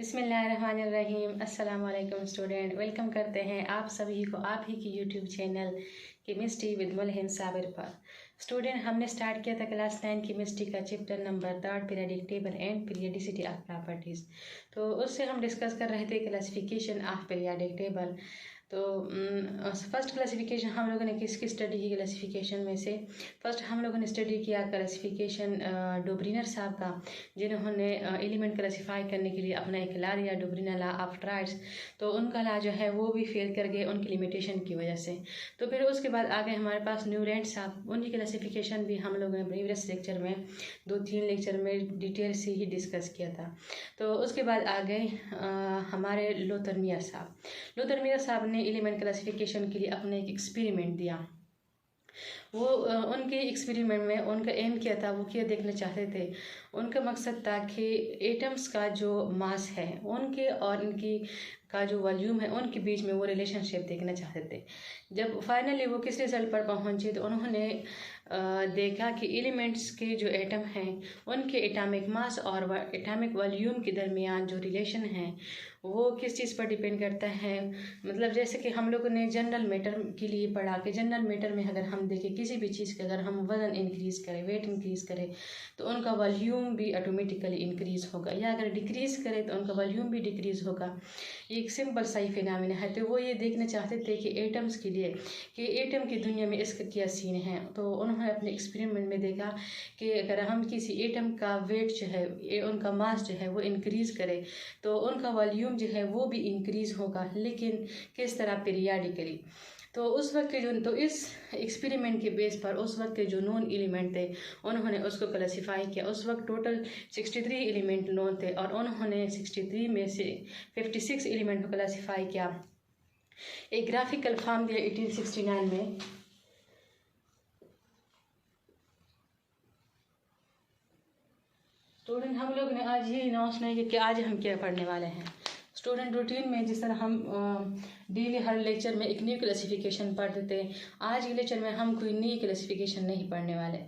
बिस्मिल्लाहिर्रहमानिर्रहीम। अस्सलाम वालेकुम स्टूडेंट, वेलकम करते हैं आप सभी को आप ही की YouTube channel chemistry with Mulhim Sabir पर। स्टूडेंट, हमने स्टार्ट किया था क्लास 9 केमिस्ट्री का chapter number 3 periodic table and periodicity of properties. तो उससे हम डिस्कस कर रहे थे क्लासिफिकेशन ऑफ पीरियोडिक टेबल। तो फर्स्ट क्लासिफिकेशन हम लोगों ने किसकी स्टडी की? क्लासिफिकेशन में से फर्स्ट हम लोगों ने स्टडी किया क्लासिफिकेशन डोब्रिनर साहब का, जिन्होंने एलिमेंट क्लासिफाई करने के लिए अपना एक ला दिया, डोब्रिनर ला ऑफ ट्राइड्स। तो उनका ला जो है वो भी फेल कर गए उनकी लिमिटेशन की वजह से। तो फिर उसके बाद आ गए हमारे पास न्यूलैंड साहब, उनकी क्लासिफिकेशन भी हम लोगों ने प्रीवियस लेक्चर में 2-3 लेक्चर में डिटेल से ही डिस्कस किया था। तो उसके बाद आ गए हमारे लोथर मियर साहब। लोथर मियर साहब ने एलिमेंट क्लासिफिकेशन के लिए अपने एक एक्सपेरिमेंट दिया। वो उनके एक्सपेरिमेंट में उनका एम क्या था, वो क्या देखना चाहते थे? उनका मकसद था कि एटम्स का जो मास है उनके और इनकी का जो वॉल्यूम है उनके बीच में वो रिलेशनशिप देखना चाहते थे। जब फाइनली वो किस रिजल्ट पर पहुंचे तो उन्होंने देखा कि एलिमेंट्स के जो एटम हैं उनके एटॉमिक मास और एटॉमिक वॉल्यूम के दरमियान जो रिलेशन है वो किस चीज़ पर डिपेंड करता है। मतलब जैसे कि हम लोगों ने जनरल मैटर के लिए पढ़ा कि जनरल मैटर में अगर हम देखें किसी भी चीज़ का, अगर हम वजन इंक्रीज़ करें, वेट इंक्रीज़ करें तो उनका वॉल्यूम भी ऑटोमेटिकली इंक्रीज़ होगा, या अगर डिक्रीज़ करें तो उनका वॉल्यूम भी डिक्रीज़ होगा। ये एक सिंपल सा ही फिनोमेना है। तो वो ये देखना चाहते थे कि एटम्स के लिए कि एटम की दुनिया में इसका क्या सीन है। तो उन्होंने अपने एक्सपेरिमेंट में देखा कि अगर हम किसी एटम का वेट जो है, उनका मास जो है वो इंक्रीज़ करें तो उनका वॉल्यूम जो है वो भी इंक्रीज़ होगा, लेकिन किस तरह? पीरियाडिकली। तो उस वक्त के जो तो इस एक्सपेरिमेंट के बेस पर उस वक्त के जो नॉन एलिमेंट थे उन्होंने उसको क्लासिफाई किया। उस वक्त टोटल 63 एलिमेंट नॉन थे और उन्होंने 63 में से 56 एलिमेंट को क्लासिफाई किया, एक ग्राफिकल फॉर्म दिया 1869 में। स्टूडेंट, हम लोग ने आज ये अनाउंस नहीं किया कि आज हम क्या पढ़ने वाले हैं। स्टूडेंट, रूटीन में जिस तरह हम डेली हर लेक्चर में एक न्यू क्लासिफिकेशन पढ़ते थे, आज के लेक्चर में हम कोई नई क्लासिफिकेशन नहीं पढ़ने वाले,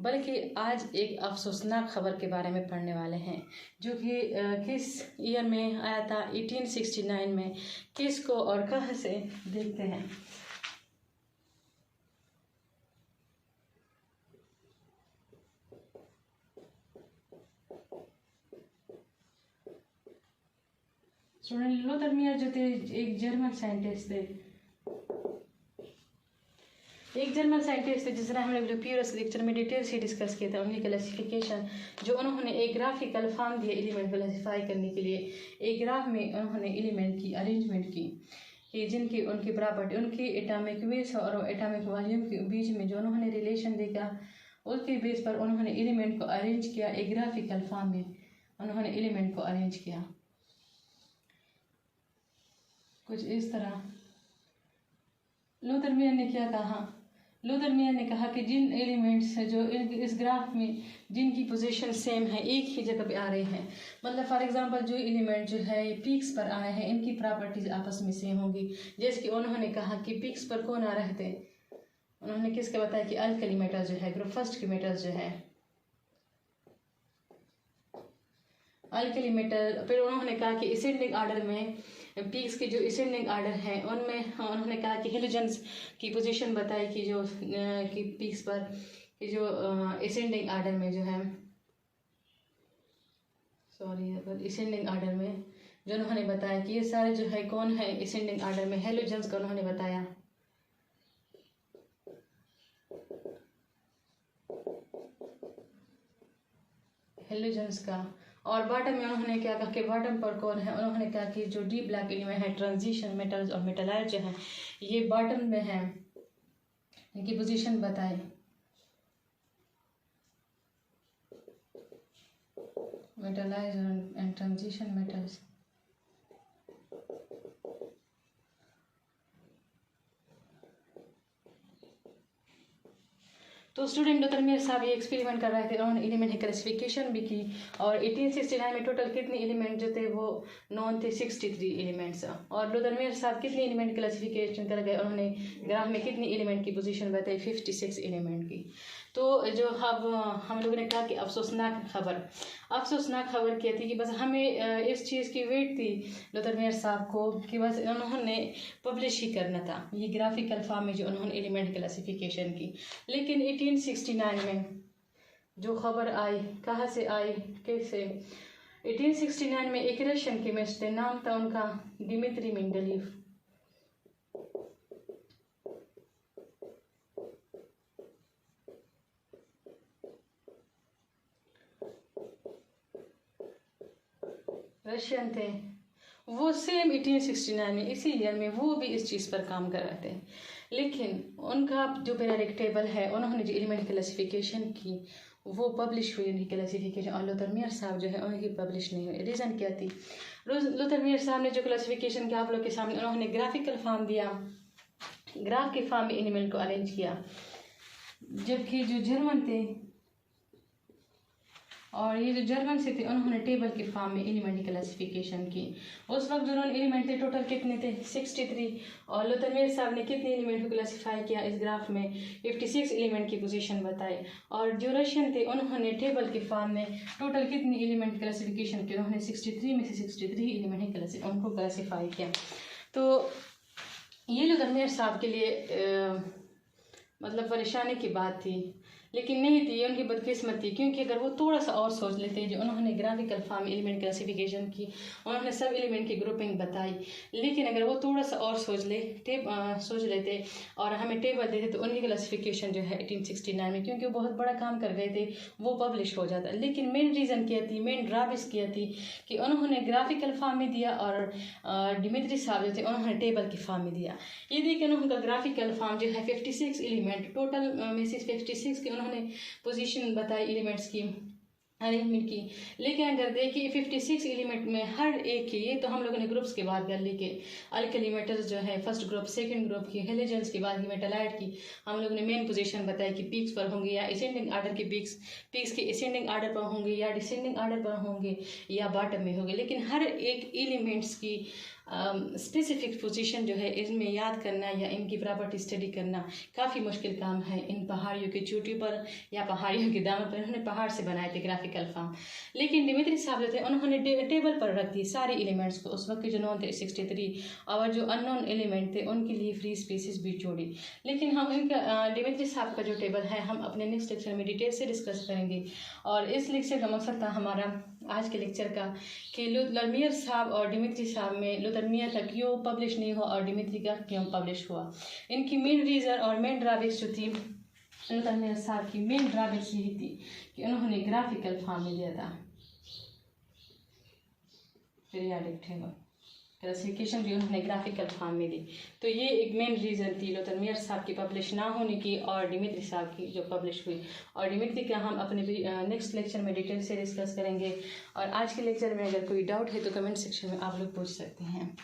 बल्कि आज एक अफसोसनाक खबर के बारे में पढ़ने वाले हैं, जो कि किस ईयर में आया था? 1869 में। किसको और कहाँ से? देखते हैं। स्टूडेंट, लोथर मियर जो थे एक जर्मन साइंटिस्ट थे, जिस तरह हमने प्रीवियस लेक्चर में डिटेल से डिस्कस किया था उनकी क्लासिफिकेशन, जो उन्होंने एक ग्राफिकल फॉर्म दिया एलिमेंट क्लासिफाई करने के लिए। एक ग्राफ में उन्होंने एलिमेंट की अरेंजमेंट की कि जिनकी उनकी प्रॉपर्टी, उनकी एटॉमिक वेट और एटॉमिक वॉल्यूम के बीच में जो उन्होंने रिलेशन देखा, उसके बेस पर उन्होंने एलिमेंट को अरेंज किया। एक ग्राफिकल फॉर्म में उन्होंने एलिमेंट को अरेंज किया कुछ इस तरह। लूथर मियर ने क्या कहा? लूथर मियर ने कहा कि जिन एलिमेंट्स है जो इस ग्राफ में जिनकी पोजीशन सेम है, एक ही जगह पे आ रहे हैं, मतलब फॉर एग्जांपल जो एलिमेंट जो है पीक्स पर आए हैं, इनकी प्रॉपर्टीज आपस में सेम होगी। जैसे कि उन्होंने कहा कि पीक्स पर कौन आ रहे थे? उन्होंने किसका बताया कि अल्कली मेटल्स जो है, ग्रुप फर्स्ट के मेटल्स जो है अल्कली मेटल। फिर उन्होंने कहा कि असेंडिंग ऑर्डर में पीक्स के जो असेंडिंग ऑर्डर हैं उनमें उन्होंने कहा कि हेलोजेंस की पोजीशन बताई कि जो कि पीक्स पर कि जो असेंडिंग ऑर्डर में जो है, असेंडिंग ऑर्डर में जो उन्होंने बताया कि ये सारे जो है कौन है असेंडिंग ऑर्डर में, हेलोजेंस का उन्होंने बताया। हेलोजेंस का। और बॉटम में उन्होंने क्या कहा कि बॉटम पर कौन है? उन्होंने कहा कि जो डी ब्लैक एलिमेंट है, ट्रांजिशन मेटल्स और मेटालाइट जो है ये बॉटम में है, इनकी पोजीशन बताए। Metalite and transition metals. तो स्टूडेंट लोतरमियर साहब ये एक्सपेरिमेंट कर रहे थे, उन्होंने एलिमेंट की क्लासिफिकेशन भी की और 1869 में टोटल कितने एलिमेंट जो थे वो नॉन थे 63 एलिमेंट्स। और लोतरमियर साहब कितने एलिमेंट क्लासिफिकेशन कर गए, उन्होंने ग्राफ में कितनी एलिमेंट की पोजीशन बताई, 56 एलिमेंट की। तो जो अब हम लोगों ने कहा कि अफसोसनाक खबर क्या थी कि बस हमें इस चीज़ की वेट थी लोतरमियर साहब को कि बस उन्होंने पब्लिश ही करना था ये ग्राफिकल फॉर्म में जो उन्होंने एलिमेंट क्लासिफिकेशन की। लेकिन 1869 में जो खबर आई, कहाँ से आई, कैसे, 1869 में एक रशियन केमिस्ट थे, नाम था उनका डिमित्री मेंडेलीव। रशियन थे वो, सेम 1869 में इसी ईयर में वो भी इस चीज़ पर काम कर रहे थे। लेकिन उनका जो पीरियोडिक टेबल है, उन्होंने जो एलिमेंट क्लासिफिकेशन की वो पब्लिश हुई उनकी क्लासिफिकेशन, और लोतरमियर साहब जो है उनकी पब्लिश नहीं हुई। रीज़न क्या थी, लोतरमियर साहब ने जो क्लासिफिकेशन किया आप लोग के सामने, उन्होंने ग्राफिकल फॉर्म दिया, ग्राफ के फॉर्म में एलिमेंट को अरेंज किया, जबकि जो जर्मन थे और ये जो जर्मन से थे उन्होंने टेबल के फॉर्म में एलिमेंट क्लासिफिकेशन की। उस वक्त जो उन्होंने एलिमेंट थे टोटल कितने थे, 63, और लोतरमियर साहब ने कितने एलिमेंट को क्लासिफाई किया इस ग्राफ में, 56 एलिमेंट की पोजीशन बताई। और जो रशियन थे उन्होंने टेबल के फॉर्म में टोटल कितनी एलिमेंट क्लासिफिकेशन की, उन्होंने 63 में से 63 एलिमेंट उनको क्लासीफाई किया। तो ये लोतरमियर साहब के लिए मतलब परेशानी की बात थी, लेकिन नहीं थी, ये उनकी बदकिस्मत थी, क्योंकि अगर वो थोड़ा सा और सोच लेते, जो उन्होंने ग्राफिकल फॉर्म एलिमेंट क्लासिफिकेशन की, उन्होंने सब एलिमेंट की ग्रुपिंग बताई, लेकिन अगर वो थोड़ा सा और सोच लेते और हमें टेबल देते तो उनकी क्लासिफिकेशन जो है 1869 में, क्योंकि वो बहुत बड़ा काम कर गए थे, वो पब्लिश हो जाता। लेकिन मेन रीज़न क्या थी, मेन ड्रॉबैक क्या थी कि उन्होंने ग्राफिकल फॉर्म में दिया और डिमित्री साहब जो थे उन्होंने टेबल के फॉर्म में दिया। ये देखिए उनका ग्राफिकल फॉर्म जो है 56 एलिमेंट टोटल में से 56 के उन्होंने पोजीशन बताई एलिमेंट्स की, अरेंजमेंट की। लेकिन अगर देखिए 56 एलिमेंट में हर एक की, ये तो हम लोगों ने ग्रुप्स की बात कर ली कि अल्कली मेटल्स जो है फर्स्ट ग्रुप, सेकंड ग्रुप की, हेलोजेंस की बात की, मेटालाइट की हम लोगों ने मेन पोजीशन बताई कि पीक्स पर होंगे या असेंडिंग आर्डर के पीक्स के असेंडिंग आर्डर पर होंगे या डिसेंडिंग आर्डर पर होंगे या बॉटम में होंगे। लेकिन हर एक एलिमेंट्स की स्पेसिफिक पोजीशन जो है इसमें याद करना या इनकी प्रॉपर्टी स्टडी करना काफ़ी मुश्किल काम है। इन पहाड़ियों की चोटी पर या पहाड़ियों के दामन पर इन्होंने पहाड़ से बनाए थे ग्राफिकल फॉर्म। लेकिन डिमित्री साहब जो थे उन्होंने टेबल पर रख दी सारे एलिमेंट्स को, उस वक्त के जो नॉन थे 63 और जो अननोन एलिमेंट थे उनके लिए फ्री स्पीसीज भी छोड़ी। लेकिन हम इनका डिमित्री साहब का जो टेबल है हम अपने नेक्स्ट लेक्चर में डिटेल से डिस्कस करेंगे। और इस लेक्चर का मकसद था हमारा आज के लेक्चर का कि लोतरमियर साहब और डिमित्री साहब में लोतरमियर का क्यों पब्लिश नहीं हुआ और डिमित्री का क्यों पब्लिश हुआ। इनकी मेन रीज़न और मेन ड्रॉबैक्स जो थी लोतरमियर साहब की, मेन ड्रॉबैक्स यही थी कि उन्होंने ग्राफिकल फॉर्म में दिया था पीरियोडिक टेबल क्लासिफिकेशन भी उन्होंने ग्राफिकल फॉर्म में दी। तो ये एक मेन रीज़न थी लोतरमियर साहब की पब्लिश ना होने की और डिमित्री साहब की जो पब्लिश हुई। और डिमित्री का हम अपने नेक्स्ट लेक्चर में डिटेल से डिस्कस करेंगे। और आज के लेक्चर में अगर कोई डाउट है तो कमेंट सेक्शन में आप लोग पूछ सकते हैं।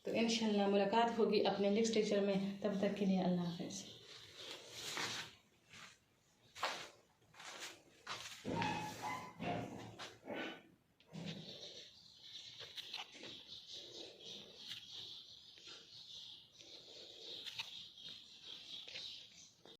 तो इंशाल्लाह मुलाकात होगी अपने नेक्स्ट लेक्चर में, तब तक के लिए अल्लाह हाफ़िज़।